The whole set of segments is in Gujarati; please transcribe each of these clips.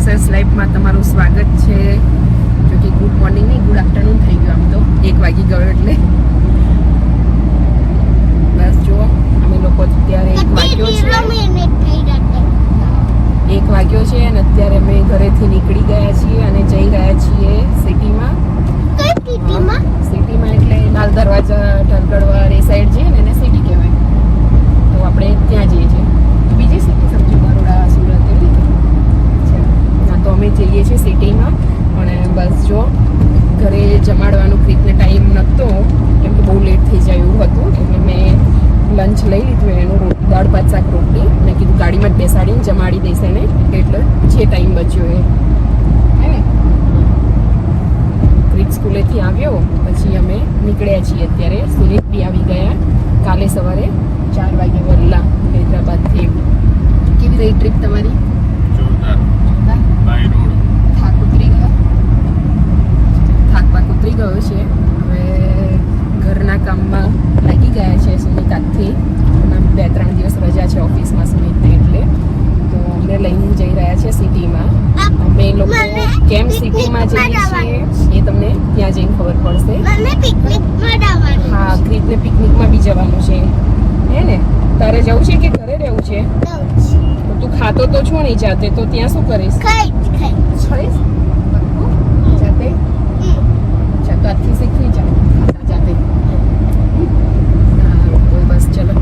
એસએસ લાઈફમાં તમારું સ્વાગત છે. જો કે ગુડ મોર્નિંગ નહીં, ગુડ આફ્ટરનૂન થઈ ગયું. આમ તો 1 વાગી ગયો એટલે બસ જો અમે લોકો અત્યારે 1 વાગ્યો છે અને અત્યારે અમે ઘરેથી નીકળી ગયા છીએ અને જઈ રહ્યા છીએ સિટીમાં. સિટીમાં એટલે લાલ દરવાજા, ઢલગડવા એ સાઈડ જઈએ ને એને સિટી કહેવાય. તો આપણે ત્યાં જઈએ છીએ. બીજી સિટી સમજો, બરોડા, સુરત એવી રીતે. તો અમે જઈએ છીએ સિટીમાં. અને બસ જો ઘરે જમાડવાનું ક્રિકને ટાઈમ નહોતો કેમ કે બહુ લેટ થઈ જાય એવું હતું, એટલે મેં લંચ લઈ લીધું. એનું દાળ ભાત શાક રોટલી મેં કીધું ગાડીમાં જ બેસાડીને જમાડી દઈશ એને, એટલે જે ટાઈમ બચ્યો એ હે ને. ક્રિક સ્કૂલેથી આવ્યો પછી અમે નીકળ્યા છીએ. અત્યારે સુરત બી આવી ગયા. કાલે સવારે 4 વાગે વહેલા હૈદરાબાદથી. કેવી રહી ટ્રીપ તમારી? થાક ઉતરી ગયો છે. હવે ઘરના કામમાં લાગી ગયા છે સુમિત આજથી. 2-3 દિવસ રજા છે ઓફિસમાં સુમિતને, એટલે તો અમને લઈને જઈ રહ્યા છે સિટીમાં. અમે લોકો કેમ સિટીમાં જઈએ છીએ એ તમને ત્યાં જઈને ખબર પડશે. હા, ક્રિકને પિકનિકમાં બી જવાનું છે હે ને. તારે જવું છે કે ઘરે રહેવું છે? તો તું ખાતો તો છો નહીં જાતે, તો ત્યાં શું કરીશ? ખાઈશ જાતે. તો આજથી શીખવી જાઓ જાતે. કોઈ બસ ચલો.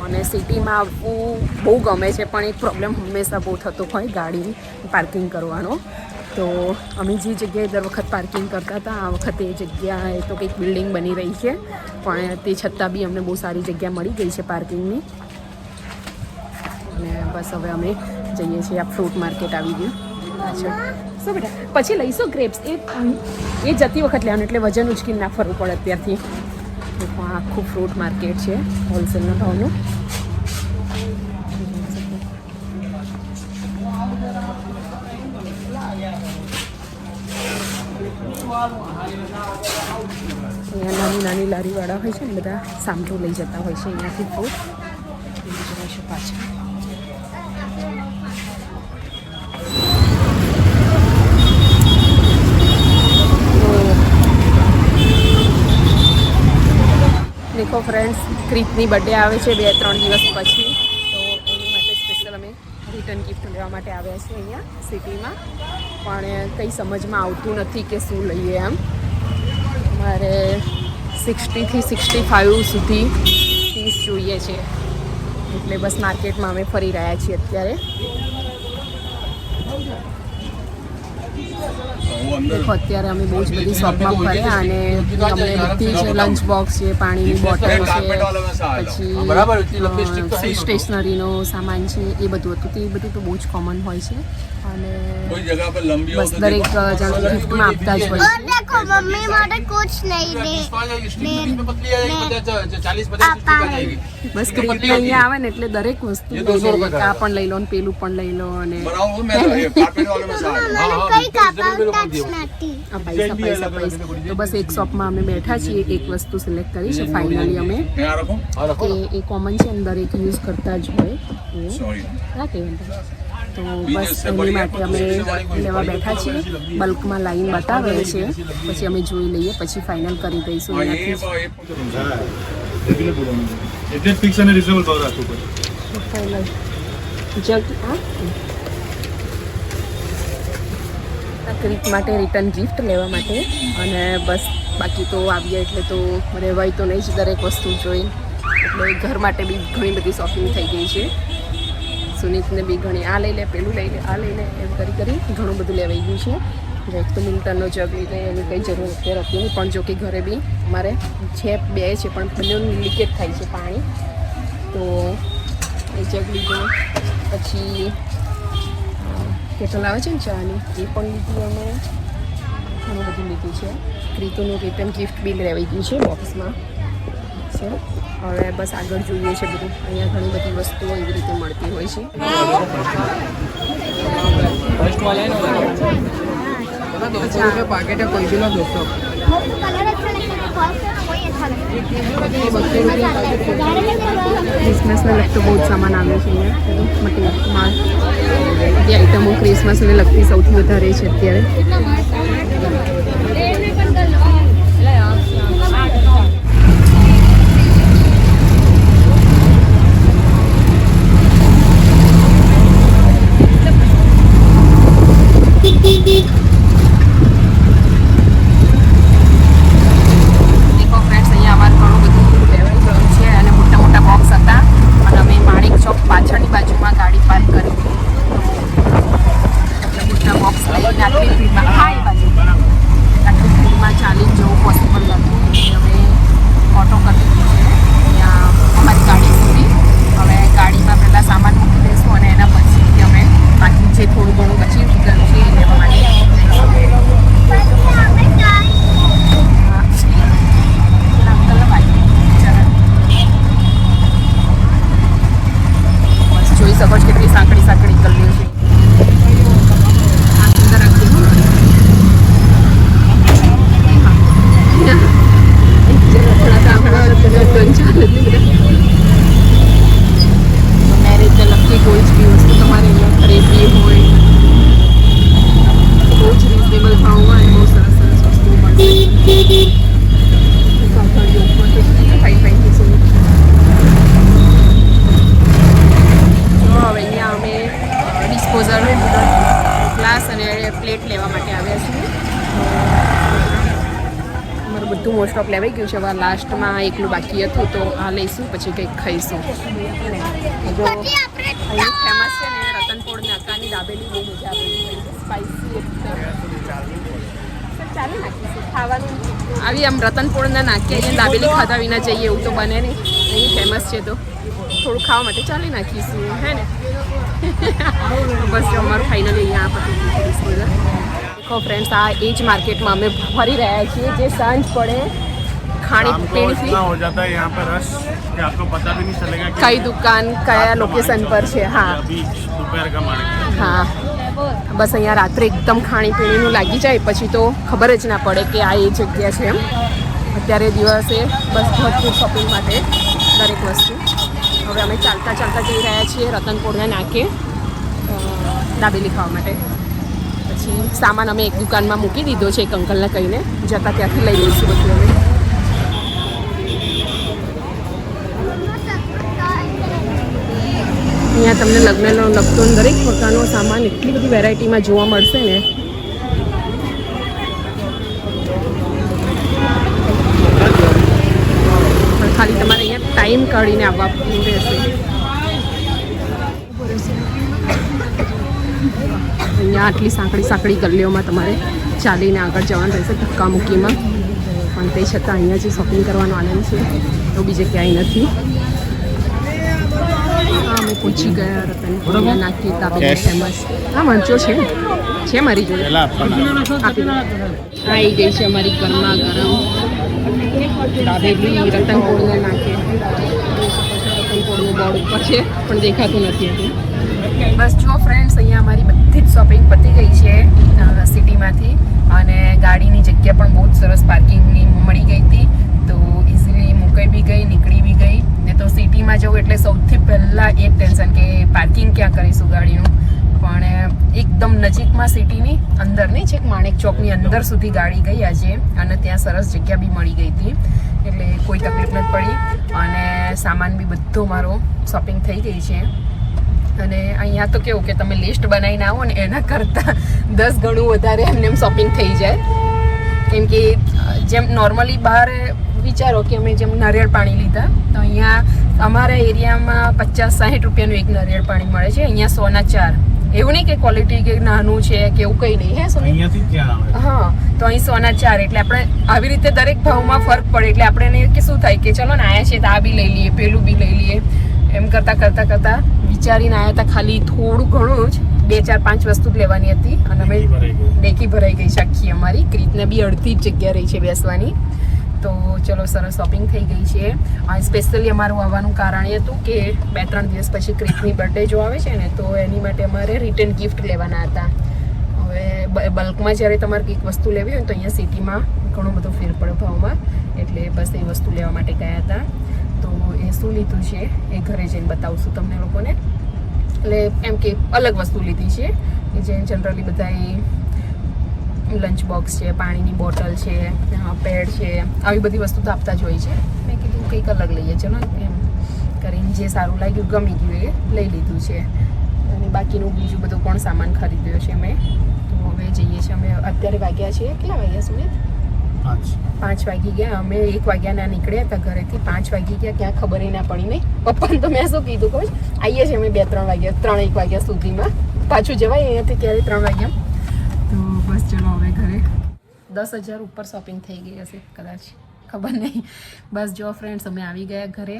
અને સિટીમાં આવવું બહુ ગમે છે, પણ એક પ્રોબ્લેમ હંમેશા બહુ થતો હોય ગાડી પાર્કિંગ કરવાનો. તો અમે જે જગ્યાએ દર વખત પાર્કિંગ કરતા હતા, આ વખતે એ જગ્યાએ તો કંઈક બિલ્ડિંગ બની રહી છે, પણ તે છતાં બી અમને બહુ સારી જગ્યા મળી ગઈ છે પાર્કિંગની. અને બસ હવે અમે જઈએ છીએ. આ ફ્રૂટ માર્કેટ આવી ગયું. અચ્છા શું બેટા, પછી લઈશું ગ્રેપ્સ. એ જતી વખત લેવાનું, એટલે વજન ઉચકીને ના ફરવું પડે અત્યારથી. આખું ફ્રૂટ માર્કેટ છે હોલસેલના ભાવનું. અહીંયા નાની લારીવાળા હોય છે ને, બધા સામટું લઈ જતા હોય છે અહીંયાથી ફ્રૂટ. પાછળ દેખો ફ્રેન્ડ્સ, ક્રિકની બર્થડે આવે છે 2-3 દિવસ પછી. તો એની માટે સ્પેશિયલ અમે રિટર્ન ગિફ્ટ લેવા માટે આવ્યા છીએ અહીંયા સિટીમાં. પણ કંઈ સમજમાં આવતું નથી કે શું લઈએ. એમ અમારે 60 થી 65 સુધી પીસ જોઈએ છે, એટલે બસ માર્કેટમાં અમે ફરી રહ્યા છીએ અત્યારે. દેખો અત્યારે અમે બહુ જ બધી શોપમાં ફર્યા અને અમને બધી જ લંચ બોક્સ છે, પાણીની બોટલ છે, પછી સ્ટેશનરીનો સામાન છે, એ બધું હતું. તે બધું તો બહુ જ કોમન હોય છે અને બસ દરેક જણ ગિફ્ટમાં આપતા જ હોય છે. બસ ક્રિકેટ અહીંયા આવે ને એટલે દરેક વસ્તુ લઈ લે. આ પણ લઈ લો ને પેલું પણ લઈ લો. અને તો બસ એક શોપમાં અમે બેઠા છીએ, એક વસ્તુ સિલેક્ટ કરી છે ફાઇનલી અમે, કે એ કોમન છે અને દરેક યુઝ કરતા જ હોય. તો બસ એની માટે અમે લેવા બેઠા છીએ. બલ્કમાં લાઈન બતાવે છે, પછી અમે જોઈ લઈએ, પછી ફાઇનલ કરી દઈશું ક્રિક માટે રિટર્ન ગિફ્ટ લેવા માટે. અને બસ બાકી તો આવીએ એટલે તો રહેવાય તો નહીં જ દરેક વસ્તુ જોઈને, એટલે ઘર માટે બી ઘણી બધી શોપિંગ થઈ ગઈ છે. સુનિતને બી ઘણી આ લઈ લે, પેલું લઈ લે, આ લઈ લે, એમ કરી ઘણું બધું લેવાઈ ગયું છે. જો એક તો મિલ્ટનનો જગ લીધો એની કંઈ જરૂર અત્યારે હતી નહીં, પણ જો કે ઘરે બી અમારે છે 2 છે પણ બંનેનું લીકેજ થાય છે પાણી, તો એ જગ લીધો. પછી કેટલ આવે છે ને ચાની એ પણ લીધી અમે, ઘણું બધું લીધું છે. રીતુનું રિટર્ન ગિફ્ટ બી લેવાઈ ગયું છે બોક્સમાં છે. હવે બસ આગળ જોઈએ છે બધું. અહીંયા ઘણી બધી વસ્તુઓ એવી રીતે મળતી હોય છે. पैकेट है कोई भी ना 200 ક્રિસમસને લગતો બહુ જ સામાન આવ્યો છે અહીંયા. મટીરિયલ બધી આઈટમો ક્રિસમસને લગતી સૌથી વધારે છે અત્યારે. મોસ્ટ ઓફ લેવાઈ ગયું છે. હવે લાસ્ટમાં એકલું બાકી હતું તો આ લઈશું, પછી કંઈક ખાઈશું. જો અહીંયા ફેમસ છે ને રતનપોળ નાકાની દાબેલી, બહુ મજા આવે, સ્પાઇસી એકદમ. ચાલે નાખીશું ખાવાનું. આવી આમ રતનપોળના નાખીએ અહીંયા દાબેલી ખાધા વિના જઈએ એવું તો બને નહીં. અહીં ફેમસ છે તો થોડું ખાવા માટે ચાલી નાખીશું, હે ને. બસ અમારું ફાઇનલી અહીંયા પતી. देखो फ्रेंड्स, आ एज मार्केट में हमें फरी रहा है जे सांझ पड़े खानी पीनी हो जाता है यहाँ पर रश कि आपको पता भी नहीं चलेगा कि कई दुकान कया लोकेशन पर है. हाँ अभी दोपहर का मार्केट. हाँ बस अँ रात्रे एकदम खाणी पीणी लगी जाए पछी तो खबर ज ना पड़े कि आ जगह है. एम अत्यारे दिवसे बस भरपूर शॉपिंग माटे दरेक वस्तु. हवे अमे चालता चालता जई रह्या छीए रतनपोळना नाके दाबेली खावा माटे. પછી સામાન અમે એક દુકાનમાં મૂકી દીધો છે, એક અંકલને કહીને જતા ત્યાંથી લઈ લઈશું બધું અમે. અહીંયા તમને લગ્નનો લગતો દરેક પ્રકારનો સામાન એટલી બધી વેરાયટીમાં જોવા મળશે ને. પણ ખાલી તમારે અહીંયા ટાઈમ કાઢીને આવવાનું રહેશે. અહીંયા આટલી સાંકડી ગલીઓમાં તમારે ચાલીને આગળ જવાનું રહેશે, ધક્કા મૂકીમાં. પણ તે છતાં અહીંયા જે શોપિંગ કરવાનો આનંદ છે તો બીજે ક્યાંય નથી. હા અમે પહોંચી ગયા રતનપોળના નાકે દાબેલી ફેમસ. હા મંચો છે મારી જોડે, આવી ગઈ છે અમારી ગરમા ગરમ દાબેલી રતનપોળના નાકે. રતનપોળનું બોર્ડ ઉપર છે પણ દેખાતું નથી હતું. બસ જુઓ ફ્રેન્ડ્સ, અહીંયા અમારી બધી જ શોપિંગ પતી ગઈ છે સિટીમાંથી, અને ગાડીની જગ્યા પણ બહુ જ સરસ પાર્કિંગની મળી ગઈ હતી, તો ઇઝીલી મુકાઈ બી ગઈ, નીકળી બી ગઈ. ને તો સિટીમાં જવું એટલે સૌથી પહેલાં એક ટેન્શન કે પાર્કિંગ ક્યાં કરીશું ગાડીનું. પણ એકદમ નજીકમાં સિટીની અંદર નહીં, છેક માણેક ચોકની અંદર સુધી ગાડી ગઈ આજે, અને ત્યાં સરસ જગ્યા બી મળી ગઈ હતી, એટલે કોઈ તકલીફ નથી પડી. અને સામાન બી બધો મારો શોપિંગ થઈ ગઈ છે. અને અહીંયા તો કેવું કે તમે લિસ્ટ બનાવીને આવો ને એના કરતાં 10 ગણું વધારે એમને એમ શોપિંગ થઈ જાય. કેમ કે જેમ નોર્મલી બહાર વિચારો કે અમે જેમ નારિયેળ પાણી લીધા, તો અહીંયા અમારા એરિયામાં 50-60 રૂપિયાનું એક નારિયેળ પાણી મળે છે, અહીંયા 100ના 4. એવું નહીં કે ક્વોલિટી કે નાનું છે કે એવું કંઈ નહીં હે સુનિલ? અહીંયાથી ત્યાં આવે હા તો અહીં 100 ના 4 એટલે આપણે આવી રીતે દરેક ભાવમાં ફરક પડે એટલે આપણે એને કે શું થાય કે ચલો ને આયા છે તો આ બી લઈ લઈએ પેલું બી લઈ લઈએ એમ કરતા વિચારીને આવ્યા હતા. ખાલી થોડું ઘણું જ 2 4 5 વસ્તુ જ લેવાની હતી અને અમે ડેકી ભરાઈ ગઈ છે આખી અમારી. ક્રીતને બી અડધી જ જગ્યા રહી છે બેસવાની. તો ચલો સરસ શોપિંગ થઈ ગઈ છે. સ્પેશિયલી અમારું આવવાનું કારણ એ હતું કે 2-3 દિવસ પછી ક્રીતની બર્થડે જો આવે છે ને તો એની માટે અમારે રિટર્ન ગિફ્ટ લેવાના હતા. હવે બલ્કમાં જ્યારે તમારે કંઈક વસ્તુ લેવી હોય તો અહીંયા સિટીમાં ઘણો બધો ફેર પડે ભાવમાં એટલે બસ એ વસ્તુ લેવા માટે ગયા હતા. તો એ શું લીધું છે એ ઘરે જઈને બતાવશું તમને લોકોને. એટલે એમ કે અલગ વસ્તુ લીધી છે કે જે જનરલી બધા લંચ બોક્સ છે, પાણીની બોટલ છે, પેડ છે, આવી બધી વસ્તુ તો આપતા જ હોય છે. મેં કીધું કંઈક અલગ લઈએ ચલો એમ કરીને જે સારું લાગ્યું ગમી ગયું એ લઈ લીધું છે. અને બાકીનું બીજું બધું પણ સામાન ખરીદ્યો છે મેં. તો હવે જઈએ છીએ અમે. અત્યારે વાગ્યા છે કેટલા વાગ્યા સુધી? 5 વાગી ગયા. અમે 1 વાગ્યાના નીકળ્યા હતા ઘરેથી. 5 વાગી ગયા ક્યાં ખબર ના પડી નહીં. પપ્પાને તો મેં શું કીધું કહું આવીએ છીએ અમે 2-3 વાગ્યા 3-1 વાગ્યા સુધીમાં. પાછું જવાય અહીંયાથી ક્યારે 3 વાગ્યા. તો બસ ચલો હવે ઘરે. 10,000 ઉપર શોપિંગ થઈ ગઈ હશે કદાચ, ખબર નહીં. બસ જો ફ્રેન્ડ્સ અમે આવી ગયા ઘરે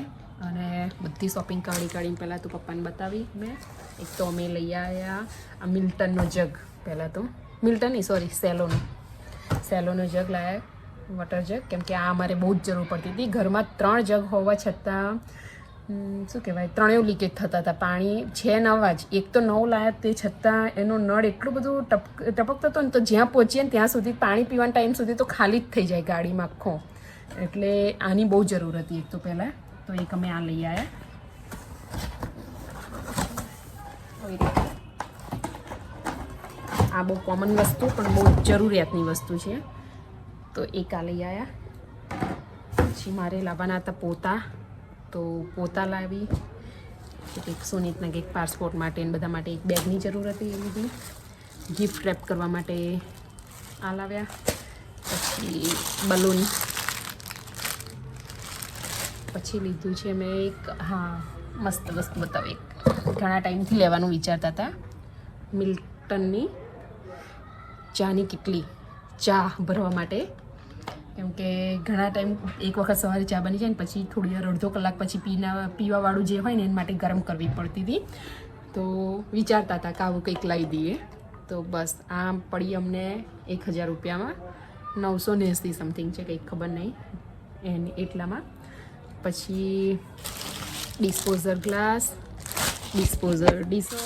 અને બધી શોપિંગ કાઢીને પહેલાં તો પપ્પાને બતાવી મેં. એક તો અમે લઈ આવ્યા આ મિલ્ટનનો જગ. પહેલાં તો મિલ્ટન નહીં સોરી સેલોનો જગ લાવ્યા, વોટર જગ. કેમ કે આ અમારે બહુ જ જરૂર પડતી હતી. ઘરમાં 3 જગ હોવા છતાં શું કહેવાય 3 લીકેજ થતા હતા. પાણી છે નવા જ, એક તો નવું લાવ્યા તે છતાં એનો નળ એટલું બધું ટપકતો હતો ને તો જ્યાં પહોંચીએ ને ત્યાં સુધી પાણી પીવાના ટાઈમ સુધી તો ખાલી જ થઈ જાય ગાડીમાં આખો. એટલે આની બહુ જરૂર હતી એક તો પહેલાં. તો એક અમે આ લઈ આવ્યા. આ બહુ કોમન વસ્તુ પણ બહુ જરૂરિયાતની વસ્તુ છે. તો એક આ લઈ આવ્યા. પછી મારે લાવવાના હતા પોતા, તો પોતા લાવી. એક સુનિતના કંઈક પાસપોર્ટ માટે ને બધા માટે એક બેગની જરૂર હતી એ લીધી. ગિફ્ટ રેપ કરવા માટે આ લાવ્યા. પછી બલૂન. પછી લીધું છે મેં એક મસ્ત વસ્તુ બતાવે. એક ઘણા ટાઈમથી લેવાનું વિચારતા હતા. મિલ્ટનની ચાની કિટલી, ચા ભરવા માટે. કેમ કે ઘણા ટાઈમ એક વખત સવારે ચા બની જાય ને પછી થોડી વાર અડધો કલાક પછી પીવાવાળું જે હોય ને એના માટે ગરમ કરવી પડતી હતી. તો વિચારતા હતા કે આવું કંઈક લાવી દઈએ. તો બસ આ પડી અમને 1,000 રૂપિયામાં. 980 સમથિંગ છે કંઈક ખબર નહીં એને એટલામાં. પછી ડિસ્પોઝર ગ્લાસ, ડિસ્પોઝર ડીશો,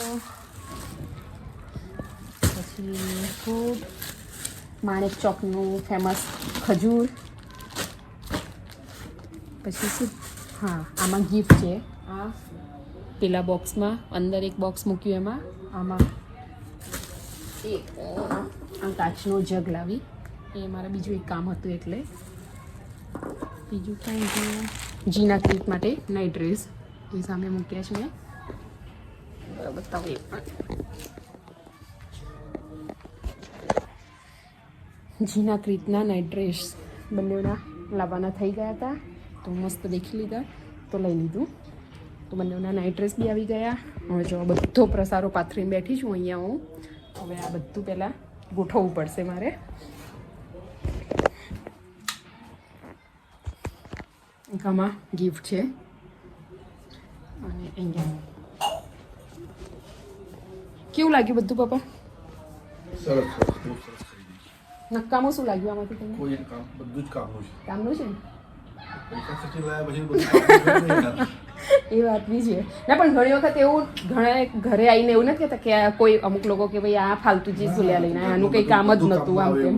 પછી ફૂડ, માણેક ચોકનું ફેમસ ખજૂર. પછી શું આમાં ગિફ્ટ છે. આ પેલા બોક્સમાં અંદર એક બોક્સ મૂક્યું એમાં. આમાં એક આ કાચનો જગ લાવી. એ મારા બીજું એક કામ હતું એટલે. બીજું કાંઈ છે જીના ક્રીત માટે નાઇટ ડ્રેસ એ સામે મૂક્યા છે મેં. બરાબર બતાવો. એ પણ જીના ક્રીતના નાઇટ ડ્રેસ બંનેના લાવવાના થઈ ગયા હતા. તો મસ્ત દેખી લીધા તો લઈ લીધું. તો બંનેના નાઇટ ડ્રેસ બી આવી ગયા. હવે જો બધો પ્રસારો પાથરીને બેઠી છું અહીંયા હું. હવે આ બધું પહેલાં ગોઠવવું પડશે મારે. એક આમાં ગિફ્ટ છે અને અહીંયા કેવું લાગ્યું બધું પપ્પા? નક્કામાં શું લાગ્યું આમાંથી તમને? કોઈ કામ બધું જ કામનું છે. કામનું છે ને? પૈસા સચી લાયા પછી બધું એ વાત બી છે. ના પણ ઘણી વખત એવું ઘણા ઘરે આવીને એવું નથી કહેતા કે કોઈ અમુક લોકો કે ભાઈ આ ફાલતુ ચીજ લ્યા લઈને આનું કંઈ કામ જ નહોતું આમ તેમ.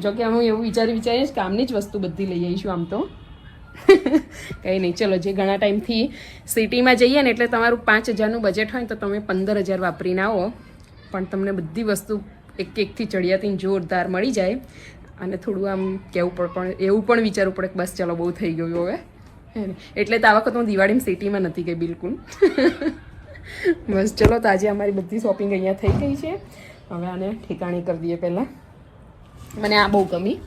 જો કે અમે એવું વિચારીને કામની જ વસ્તુ બધી લઈ આવીશું આમ તો. કંઈ નહીં ચલો. જે ઘણા ટાઈમથી સિટીમાં જઈએ ને એટલે તમારું 5,000નું બજેટ હોય ને તો તમે 15,000 વાપરીને આવો પણ તમને બધી વસ્તુ એકથી ચડિયાતીને જોરદાર મળી જાય. અને થોડું આમ કહેવું પડે પણ એવું પણ વિચારવું પડે કે બસ ચલો બહુ થઈ ગયું હવે. એટલે તો આ વખત હું દિવાળીમાં સિટીમાં નથી ગઈ બિલકુલ. બસ ચલો. તો આજે અમારી બધી શોપિંગ અહીંયા થઈ ગઈ છે. હવે આને ઠેકાણે કરી દઈએ પહેલાં. મને આ બહુ ગમી.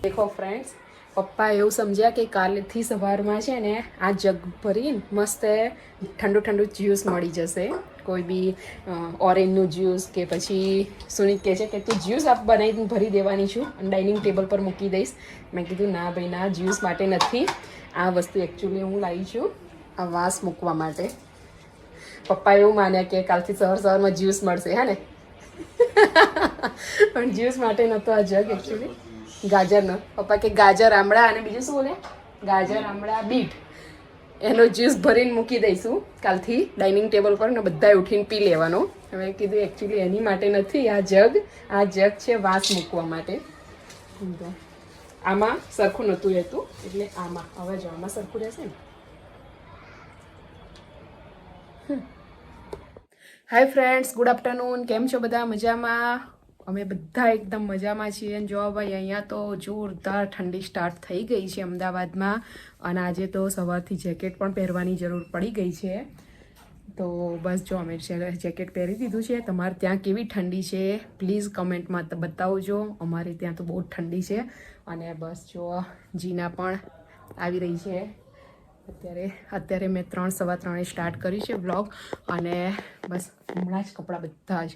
દેખો ફ્રેન્ડ્સ પપ્પા એવું સમજ્યા કે કાલથી સવારમાં છે ને આ જગ ભરીને મસ્ત ઠંડુ ઠંડુ જ્યુસ મળી જશે. કોઈ બી ઓરેન્જનું જ્યુસ કે પછી સુનિત કહે છે કે તું જ્યુસ આપ બનાવીને ભરી દેવાની છું અને ડાઇનિંગ ટેબલ પર મૂકી દઈશ. મેં કીધું ના ભાઈ ના, જ્યુસ માટે નથી. આ વસ્તુ એકચ્યુઅલી હું લાવી છું આ વાસ મૂકવા માટે. પપ્પા એવું માન્યા કે કાલથી સવારમાં જ્યુસ મળશે, હે ને? પણ જ્યુસ માટે નહોતો આ જગ એકચ્યુઅલી ગાજરનો. પપ્પા કે ગાજર, આમળા અને બીજું શું બોલે? ગાજર, આમળા, બીટ, એનો જ્યુસ ભરીને મૂકી દઈશું કાલથી ડાઇનિંગ ટેબલ પર ને બધાએ ઉઠીને પી લેવાનો. હવે કીધું એકચ્યુઅલી એની માટે નથી આ જગ છે વાસ મૂકવા માટે. તો આમાં સરખું નહોતું રહેતું એટલે આમાં હવે જો આમાં સરખું રહેશે ને. Hi friends, good afternoon. કેમ છો બધા? મજામાં? અમે બધા એકદમ મજામાં છીએ. અને જો ભાઈ અહીંયા તો જોરદાર ઠંડી સ્ટાર્ટ થઈ ગઈ છે અમદાવાદમાં. અને આજે તો સવારથી જેકેટ પણ પહેરવાની જરૂર પડી ગઈ છે. તો બસ જો અમે જેકેટ પહેરી દીધું છે. તમારે ત્યાં કેવી ઠંડી છે પ્લીઝ કમેન્ટમાં બતાવજો. અમારે ત્યાં તો બહુ ઠંડી છે. અને બસ જો જીના પણ આવી રહી છે. અત્યારે મેં 3:15 સ્ટાર્ટ કરી છે વ્લોગ. અને બસ હમણાં જ કપડાં બધા જ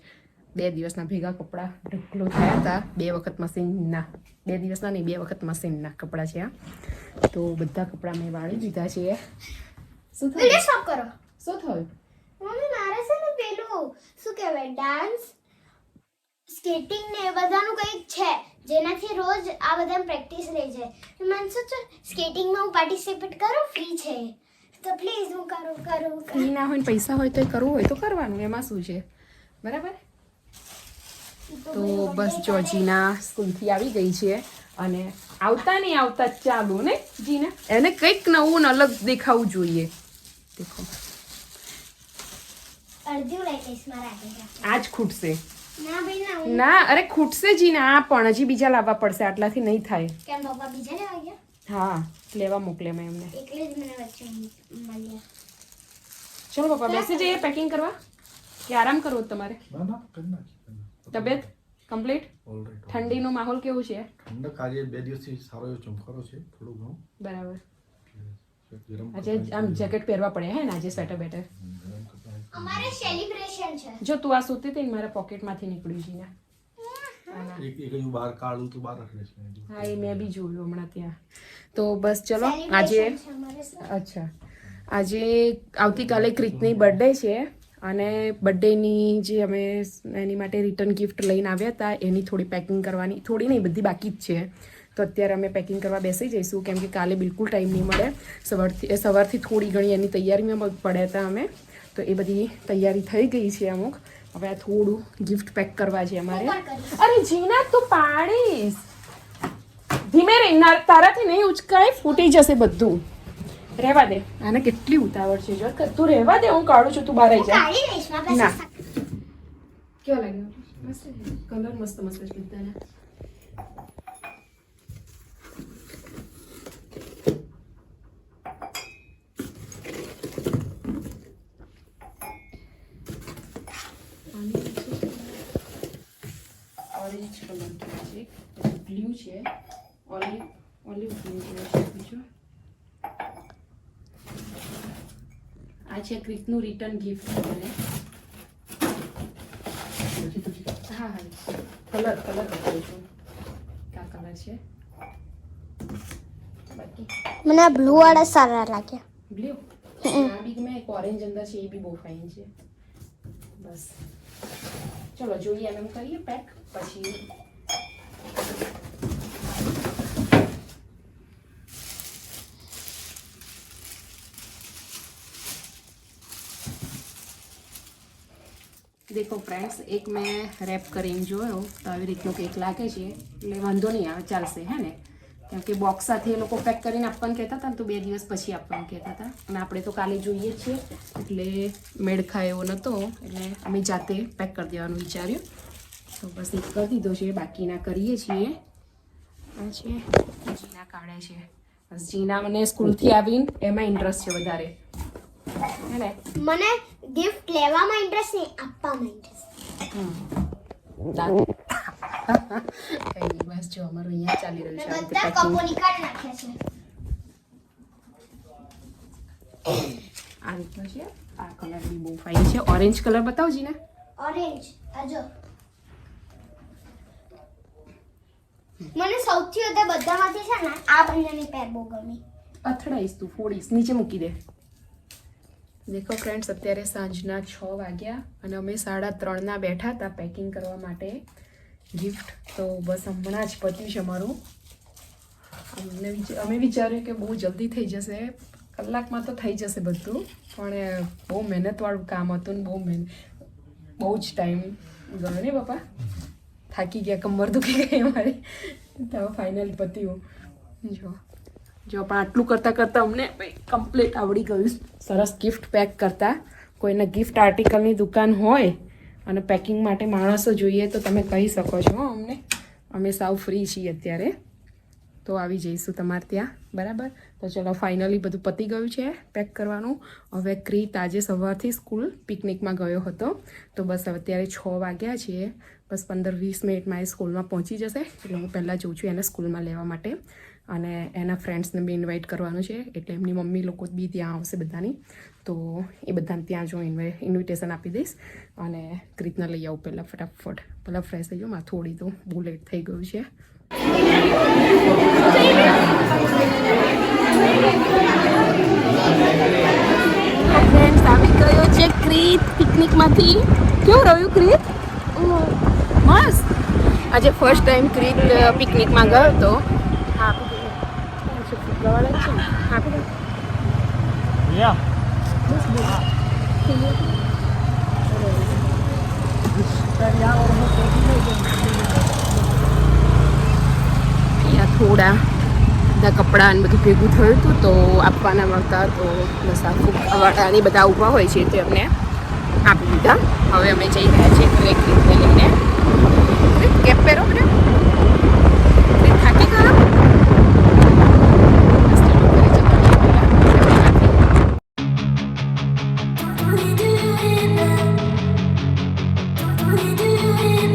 2 દિવસના ભેગા કપડાં ઢગલો થયા હતા. 2 વખત મશીનના, 2 દિવસના નહીં 2 વખત મશીનના કપડાં છે. તો બધા કપડાં મેં વાળી દીધા છે. શું થયું? સ્ટોપ કરો. શું થયું? મમ્મી મારે છે ને પેલું શું કહેવાય ડાન્સ, સ્કેટિંગ ને એ બધાનું કંઈક છે જેનાથી રોજ આ બધા પ્રેક્ટિસ રહી જાય. મને શું છે સ્કેટિંગમાં હું પાર્ટિસિપેટ કરું, ફ્રી છે તો પ્લીઝ હું કરું. ફ્રી ના હોય ને પૈસા હોય તો એ કરવું હોય તો કરવાનું, એમાં શું છે, બરાબર? તો બસ જો જીના સ્કૂલથી આવી ગઈ છે. અને આવતા નહીં આવતા ચાલુ ને જીના, એને કંઈક નવું ને અલગ દેખાવું જોઈએ. દેખો અડધું લઈ લઈશ મારા આગળ. આ જ ખૂટશે. ના ભાઈ ના. ના, અરે ખૂટશે જીના. આ પણ હજી બીજા લાવવા પડશે, આટલાથી નહીં થાય. કેમ પપ્પા બીજા લેવા ગયા? હા, લેવા મોકલે મેં એમને. એટલે જ મને વચ્ચે મળ્યા. ચલો પપ્પા બેસી જઈએ પેકિંગ કરવા કે આરામ કરવો તમારે? તબિયત કમ્પ્લીટ? ઠંડીનો માહોલ કેવું છે? ઠંડક આજે 2 દિવસથી સારો એવો ચમકારો છે, થોડું ઘણું. બરાબર. ગરમ આજે આમ જેકેટ પહેરવા પડે હે ને આજે, સ્વેટર બેટર. અમારે સેલિબ્રેશન છે. જો તું આ સૂતી હતી ને મારા પોકેટમાંથી નીકળ્યું છે ને. એક હજુ બહાર કાઢું તો બહાર રાખે છે. હા, એ મેં બી જોયું હમણાં ત્યાં. તો બસ ચલો આજે, અચ્છા, આજે આવતીકાલે ક્રિકની બર્થડે છે. અને બર્થડેની જે અમે એની માટે રિટર્ન ગિફ્ટ લઈને આવ્યા હતા એની થોડી પેકિંગ કરવાની, થોડી નહીં બધી બાકી જ છે. તો અત્યારે અમે પેકિંગ કરવા બેસી જઈશું કેમ કે કાલે બિલકુલ ટાઈમ નહીં મળે. સવારથી થોડી ઘણી એની તૈયારીમાં પડ્યા હતા અમે. તો એ બધી તૈયારી થઈ ગઈ છે અમુક. હવે આ થોડું ગિફ્ટ પેક કરવા છે અમારે. અરે જીના તું પાડીશ, ધીમે રહી, તારાથી નહીં ઉચકાય, ફૂટી જશે બધું. રહેવા દે, આને કેટલી ઉતાવળ છે. જો તું રહેવા દે, હું કાઢું છું, તું બહાર આવી જા. કાઢી લઈશ મારા ના, પાસે. કેવો લાગ્યો? મસ્ત છે, કલર મસ્ત મસ્ત છે બધાના. ઓરેન્જ કલર છે, બ્લુ છે, ઓલિવ બ્લુ છે. બીજું આ છે ક્રિકનું રિટર્ન ગિફ્ટ મને. હા હા, કલર બતાવું છું કયા કલર છે. બાકી મને આ બ્લુ વાળા સારા લાગ્યા. બ્લુ આ બી મેં એક ઓરેન્જ અંદર છે, એ બી બહુ ફાઇન છે. બસ ચલો જોઈએ એમ કરીએ પેક. પછી દેખો ફ્રેન્ડ્સ, એક મેં રેપ કરીને જોયો તો આવી રીતનો કેક લાગે છે. એટલે વાંધો નહીં આવે, ચાલશે હે ને. કેમ કે બોક્સ સાથે એ લોકો પેક કરીને આપવાનું કહેતા હતા ને, તો 2 દિવસ પછી આપવાનું કહેતા હતા. અને આપણે તો કાલે જોઈએ જ છીએ એટલે મેળ ખાય એવો નહોતો. એટલે અમે જાતે પેક કરી દેવાનું વિચાર્યું. તો બસ એક કરી દીધો છે, બાકીના કરીએ છીએ. આ છે જીના કાઢે છે. બસ જીના મને સ્કૂલથી આવીને એમાં ઇન્ટરેસ્ટ છે વધારે, હે ને? મને ગિફ્ટ લેવામાં ઇન્ટરેસ્ટ નહીં, આપવામાં ઇન્ટરેસ્ટ. બસ બસ જો અમારું અહીંયા ચાલી રહ્યું છે આ રીતે બધા packing. કપો નીકાળી નાખ્યા છે. આ રીતનું છે. આ કલર બી બહુ ફાઇન છે. ઓરેન્જ કલર બતાવજી ને. ઓરેન્જ આ જો મને સૌથી વધારે બધામાંથી છે ને આ બંનેની પેર બહુ ગમી. અથડાઈશ તું ફોડીશ નીચે મૂકી દે. દેખો ફ્રેન્ડ્સ અત્યારે સાંજના 6 વાગ્યા અને અમે 3:30 બેઠા હતા પેકિંગ કરવા માટે ગિફ્ટ. તો બસ હમણાં જ પત્યું છે અમારું. અમે વિચાર્યું કે બહુ જલ્દી થઈ જશે, કલાકમાં તો થઈ જશે બધું, પણ બહુ મહેનતવાળું કામ હતું ને બહુ જ ટાઈમ ગયો ને પપ્પા. થાકી ગયા, કમર દુખી ગઈ અમારી. તો ફાઇનલી પત્યું. જો પણ આટલું કરતાં અમને કમ્પ્લીટ આવડી ગયું. સરસ ગિફ્ટ પેક કરતા. કોઈને ગિફ્ટ આર્ટિકલની દુકાન હોય અને પેકિંગ માટે માણસો જોઈએ તો તમે કહી શકો છો અમને. અમે સાવ ફ્રી છીએ અત્યારે, તો આવી જઈશું તમારે ત્યાં, બરાબર. તો ચલો ફાઇનલી બધું પતી ગયું છે પેક કરવાનું. હવે ક્રીત આજે સવારથી સ્કૂલ પિકનિકમાં ગયો હતો, તો બસ અત્યારે 6 વાગ્યા છે. બસ 15-20 મિનિટમાં એ સ્કૂલમાં પહોંચી જશે. એટલે હું પહેલાં જઉં છું એને સ્કૂલમાં લેવા માટે, અને એના ફ્રેન્ડ્સને બી ઇન્વાઇટ કરવાનું છે, એટલે એમની મમ્મી લોકો બી ત્યાં આવશે બધાની. તો એ બધાને ત્યાં જો ઇન્વિટેશન આપી દઈશ અને ક્રીતના લઈ આવું પહેલાં ફટાફટ. પહેલાં ફ્રેશ થઈ જાઉં, માથું ઓળી તો બહુ લેટ થઈ ગયું છે. ફ્રેન્ડ્સ આવી ગયો છે ક્રીત પિકનિકમાંથી. કેવું રહ્યું ક્રીત? મસ્ત. આજે ફર્સ્ટ ટાઈમ ક્રીત પિકનિકમાં ગયો હતો. હા ગવાડા છે ને આપી દો. અહીંયા થોડા બધા કપડાં ને બધું ભેગું થયું હતું તો આપવાના મળતા, તો બસ આખું વાળાની બધા ઊભા હોય છે તે અમને આપી દીધા. હવે અમે જઈ રહ્યા છીએ ઘરે ક્રીતને લઈને.